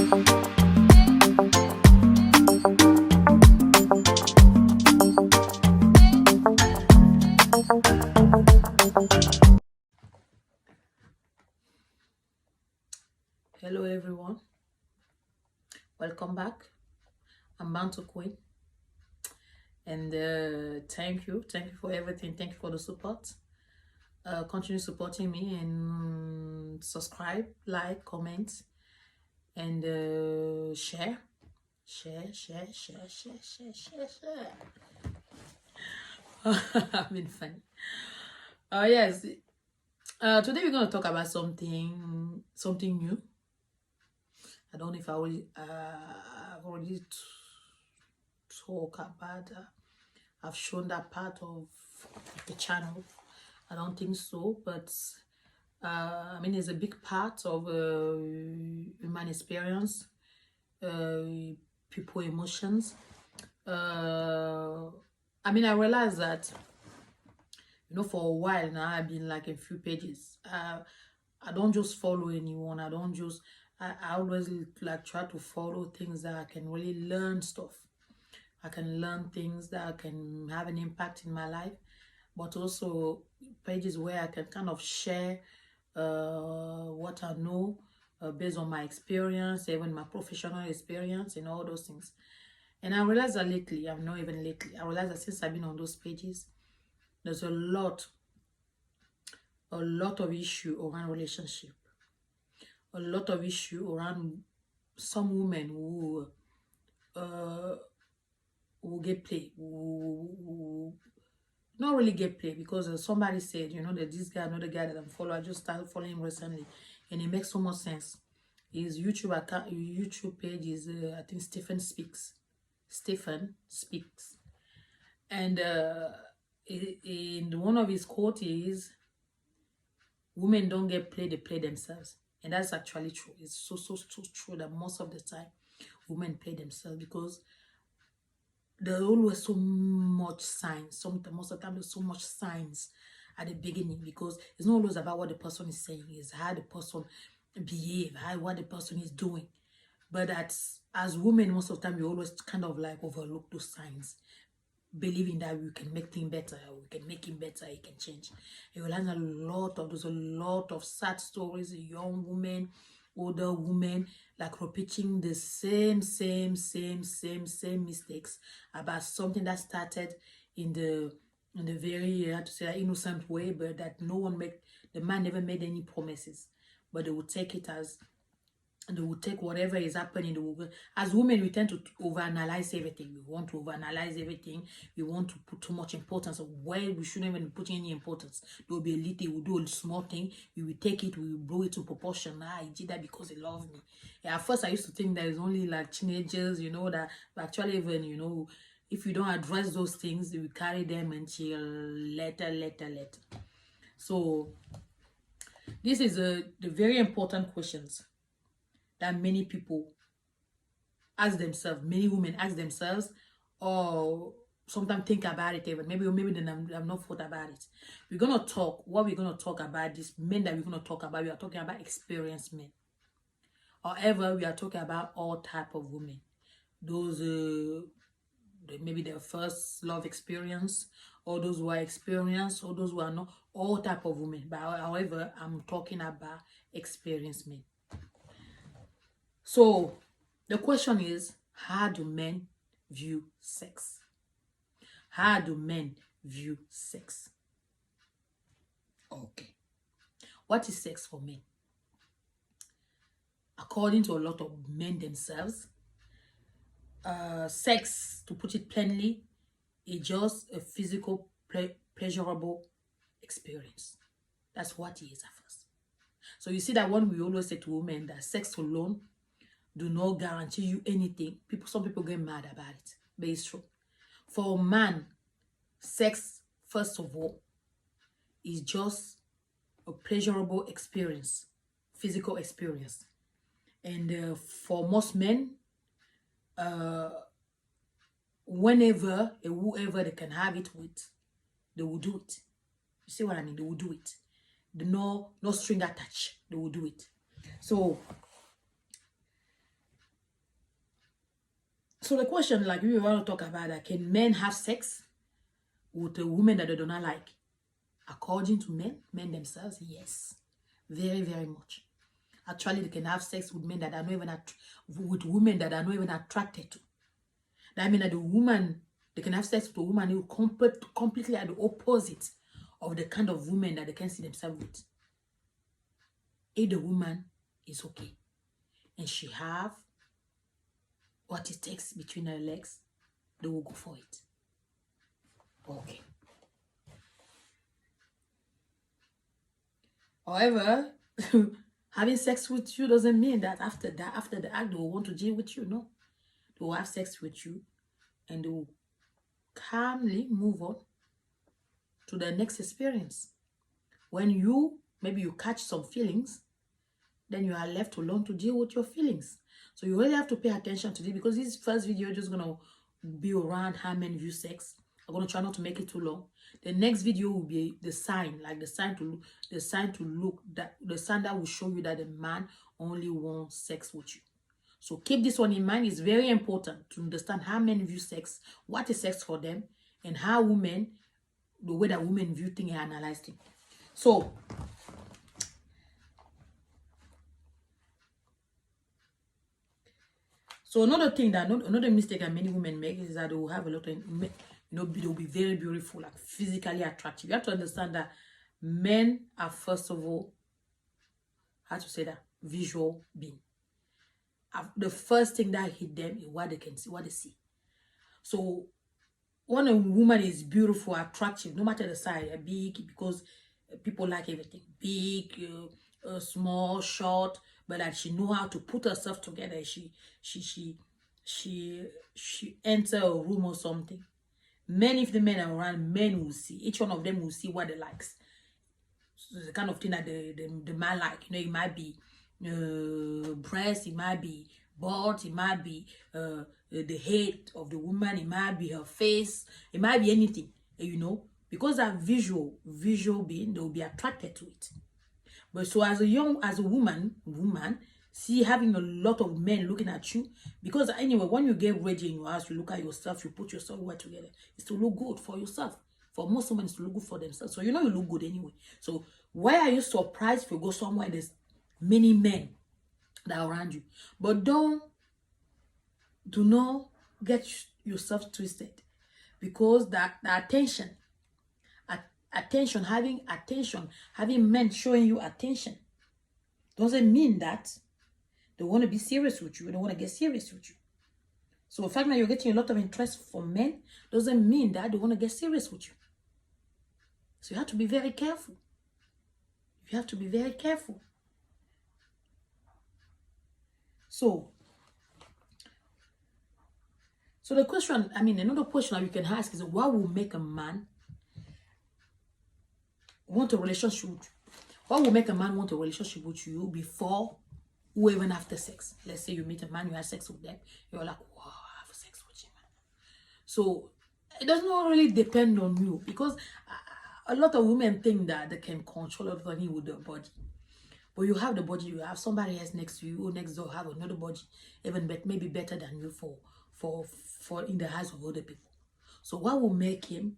Hello everyone, welcome back. I'm Bantu Queen, and thank you for everything. Thank you for the support. Continue supporting me and subscribe, like, comment, and share. I've been funny. Yes. Today we're gonna talk about something new. I don't know if I've already talk about. I've shown that part of the channel. I don't think so, but I mean, it's a big part of human experience, people emotions. I mean, I realized that, for a while now, I've been like a few pages. I don't just follow anyone. I always like try to follow things that I can really learn stuff. I can learn things that can have an impact in my life, but also pages where I can kind of share what I know based on my experience, even my professional experience and all those things. And I realized that lately, I realized that since I've been on those pages, there's a lot of issue around relationship, a lot of issue around some women who get played, who not really get played, because somebody said, that this guy, another guy that I'm following, I just started following him recently, and it makes so much sense. His YouTube account, YouTube page is, I think, Stephen Speaks, and in one of his quotes is, "Women don't get played; they play themselves," and that's actually true. It's so true that most of the time, women play themselves because there's always so much signs. Most of the time, there's so much signs at the beginning, because it's not always about what the person is saying, it's how the person behave, what the person is doing. But as women, most of the time, we always kind of like overlook those signs, believing that we can make things better, we can make him better, he can change. You will learn a lot of sad stories, young women, older women, like repeating the same mistakes about something that started in the very, how to say, innocent way, but that the man never made any promises, but they would take it as, and they will take whatever is happening. As women, we tend to overanalyze everything. We want to overanalyze everything. We want to put too much importance of where we shouldn't even put any importance. There will be a little, we'll do a small thing. We will take it, we will blow it to proportion. He did that because he loved me. Yeah, at first, I used to think that it's only like teenagers, that actually even, if you don't address those things, you will carry them until later. So, this is the very important questions that many people ask themselves, many women ask themselves, or sometimes think about it even. Maybe then I'm not thought about it. We're gonna talk. What we're gonna talk about, this men that we're gonna talk about, we are talking about experienced men. However, we are talking about all type of women. Those maybe their first love experience, or those who are experienced, or those who are not, all type of women. But however, I'm talking about experienced men. So the question is, how do men view sex? How do men view sex? Okay. What is sex for men? According to a lot of men themselves, sex, to put it plainly, is just a physical, pleasurable experience. That's what it is at first. So you see that when we always say to women that sex alone do not guarantee you anything, some people get mad about it, but it's true. For a man, sex, first of all, is just a pleasurable experience, physical experience. And for most men, whenever and whoever they can have it with, they will do it. You see what I mean? They will do it. No string attached. They will do it. So So the question, like we want to talk about that, can men have sex with a woman that they do not like? According to men themselves, yes. Very, very much. Actually, they can have sex with men that are not even with women that are not even attracted to. That means that the woman, they can have sex with a woman who completely at the opposite of the kind of woman that they can see themselves with. If the woman is okay and she have what it takes between her legs, they will go for it. Okay. However, having sex with you doesn't mean that after the act, they will want to deal with you. No. They will have sex with you and they will calmly move on to the next experience. When maybe you catch some feelings, then you are left alone to deal with your feelings. So you really have to pay attention to this, because this first video is just going to be around how men view sex. I'm going to try not to make it too long. The next video will be the sign, like the sign that will show you that the man only wants sex with you. So keep this one in mind. It's very important to understand how men view sex, what is sex for them, and how the way that women view things and analyze things. So another thing another mistake that many women make is that they will have a lot of, they'll be very beautiful, like physically attractive. You have to understand that men are, first of all, how to say that, visual being. The first thing that hit them is what they can see, what they see. So when a woman is beautiful, attractive, no matter the size, big, because people like everything, big, small, short, but that she know how to put herself together. She enter a room or something. If the men are around, men will see. Each one of them will see what they likes. So the kind of thing that the man like. It might be breast, it might be butt, it might be the head of the woman, it might be her face, it might be anything, because that visual being, they will be attracted to it. But so as a woman, see, having a lot of men looking at you, because anyway, when you get ready in your house, you look at yourself, you put yourself well together, it's to look good for yourself. For most women, it's to look good for themselves. So you look good anyway. So why are you surprised if you go somewhere there's many men that are around you? But do not get yourself twisted, because that the having men showing you attention doesn't mean that they want to be serious with you. They want to get serious with you. So the fact that you're getting a lot of interest from men doesn't mean that they want to get serious with you. So you have to be very careful. You have to be very careful. So the question, another question that you can ask is, what will make a man want a relationship with you? What will make a man want a relationship with you before or even after sex? Let's say you meet a man, you have sex with them, you're like, wow, I have sex with you, man. So it does not really depend on you, because a lot of women think that they can control everything with their body. But you have the body, you have somebody else next to you, who next door have another body, even maybe better than you for in the eyes of other people. So what will make him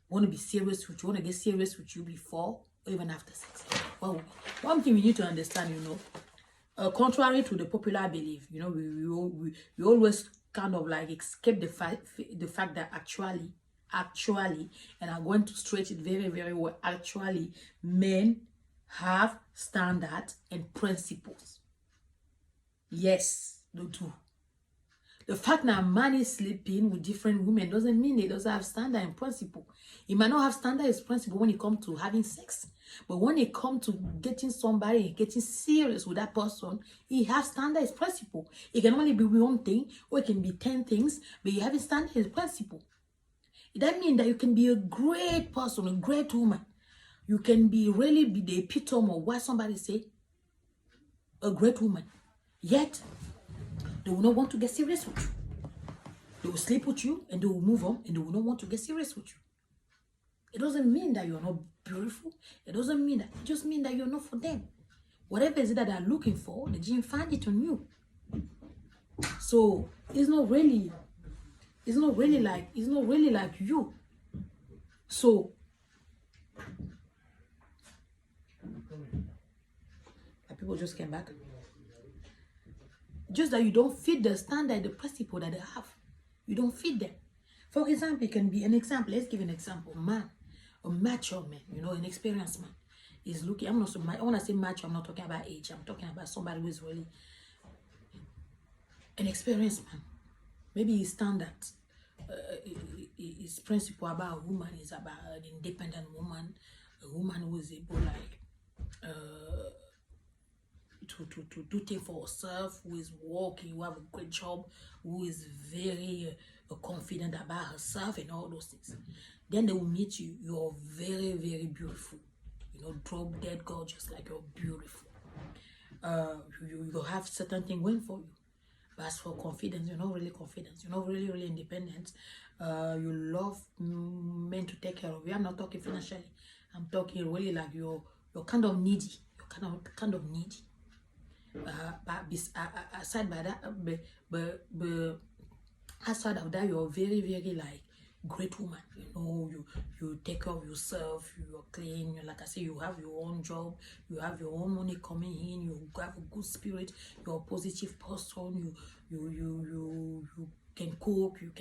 want to be serious with you, want to get serious with you before or even after sex? Well, one thing we need to understand, contrary to the popular belief, we always kind of like escape the fact that actually, and I'm going to stretch it very, very well, actually, men have standards and principles. Yes, they do. The fact that a man is sleeping with different women doesn't mean he doesn't have standard and principle. He might not have standard and principle when it comes to having sex. But when it comes to getting somebody, getting serious with that person, he has standard and principle. It can only be one thing, or it can be 10 things, but you have a standard and principle. That means that you can be a great person, a great woman. You can really be the epitome of what somebody say, a great woman. Yet, they will not want to get serious with you. They will sleep with you and they will move on, and they will not want to get serious with you. It doesn't mean that you're not beautiful. It doesn't mean that. It just means that you're not for them. Whatever is it that they're looking for, they didn't find it on you. So it's not really like you. So people just came back. Just that you don't fit the standard, the principle that they have. You don't fit them. For example, it can be an example. Let's give an example. Man, a mature man, an experienced man is looking. I'm not so. When I say mature, I'm not talking about age. I'm talking about somebody who is really an experienced man. Maybe his standards, his principle about a woman is about an independent woman, a woman who is able to do things for herself, who is working, who have a great job, who is very confident about herself and all those things. Then they will meet you. You're very, very beautiful. Drop dead gorgeous, like you're beautiful. You have certain things going for you. But as for confidence, you're not really confident. You're not really, really independent. You love men to take care of you. I'm not talking financially. I'm talking really like you're kind of needy. You're kind of needy. But aside by that, but outside of that, you're very, very like great woman. You take care of yourself. You're clean. Like I say, you have your own job. You have your own money coming in. You have a good spirit. You're a positive person. You can cook. You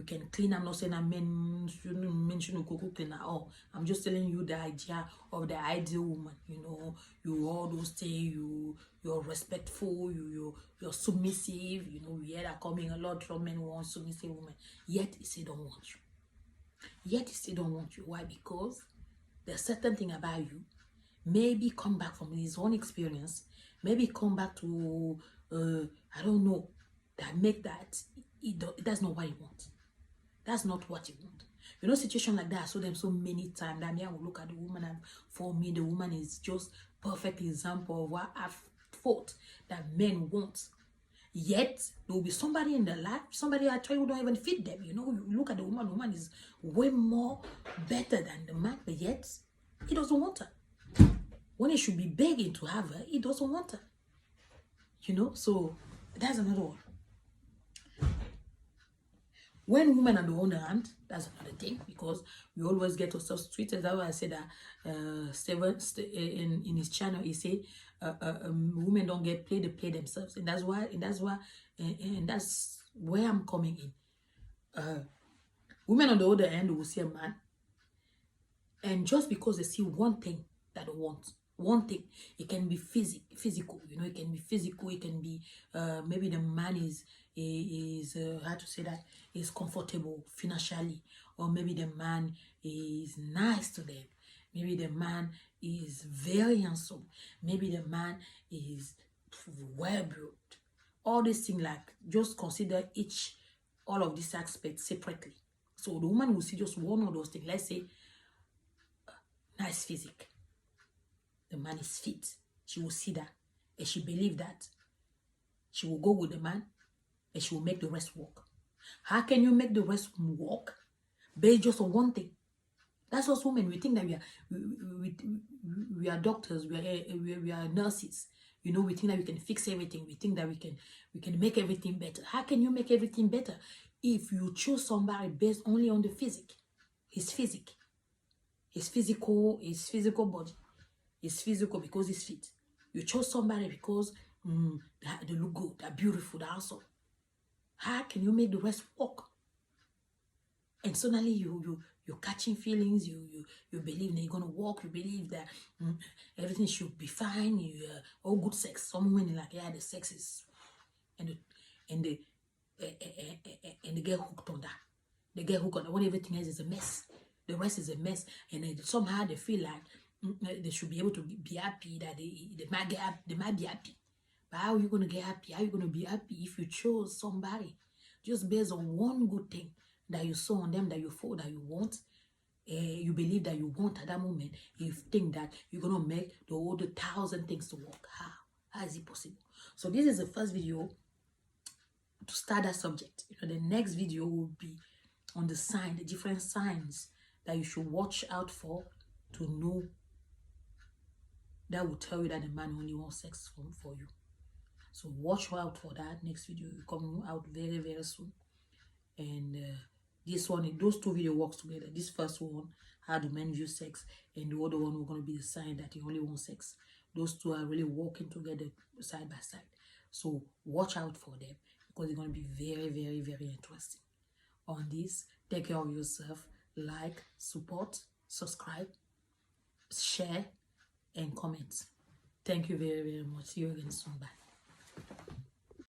can clean. I'm not saying I mention cooking at all. I'm just telling you the idea of the ideal woman. You all those things. You're respectful. You're submissive. We hear that coming a lot from men who want submissive women. Yet they say don't want you. Yet he still don't want you. Why? Because there's certain thing about you. Maybe come back from his own experience. Maybe come back to I don't know, that make that that's not what you want. That's not what you want. Situation like that, I saw them so many times that I will look at the woman, and for me the woman is just perfect example of what I've thought that men want. Yet there will be somebody in their life, somebody actually who don't even fit them. You look at the woman is way more better than the man, but yet he doesn't want her. When he should be begging to have her, he doesn't want her. So that's another one. When women are the other hand, that's another thing, because we always get ourselves tweeted. That's why I said that Steven in his channel, he said women don't get play, they play themselves, and that's where I'm coming in. Women on the other end will see a man, and just because they see one thing that they want, one thing, it can be physical, it can be physical, it can be maybe the man is how to say that, is comfortable financially, or maybe the man is nice to them, maybe the man is very handsome, maybe the man is well built. All these things, like, just consider all of these aspects separately. So the woman will see just one of those things. Let's say nice physique, the man is fit. She will see that, and she believes that. She will go with the man, and she will make the rest work. How can you make the rest work based just on one thing? That's us women. We think that we are doctors. We are nurses. We think that we can fix everything. We think that we can make everything better. How can you make everything better if you choose somebody based only on the physique, his physique, his physical body, his physical because he's fit? You chose somebody because they look good, they're beautiful, they're awesome. How can you make the rest work? And suddenly you're catching feelings. You believe that you're gonna walk. You believe that everything should be fine. All good sex. Some women are like, yeah, the sex is, and they get hooked on that. They get hooked on that. When everything else is a mess, the rest is a mess, and somehow they feel like they should be able to be happy. That they might be happy. But how are you gonna get happy? How are you gonna be happy if you chose somebody just based on one good thing that you saw on them, that you thought that you want, you believe that you want at that moment? You think that you're gonna make the other 1,000 things to work. How is it possible? So this is the first video to start that subject. The next video will be on the different signs that you should watch out for to know, that will tell you that the man only wants sex for you. So watch out for that. Next video will come out very, very soon. And this one, those two videos works together. This first one, how do men view sex, and the other one, we're going to be the sign that you only want sex. Those two are really working together side by side. So watch out for them, because they're going to be very, very, very interesting. On this, take care of yourself. Like, support, subscribe, share, and comment. Thank you very, very much. See you again soon. Bye.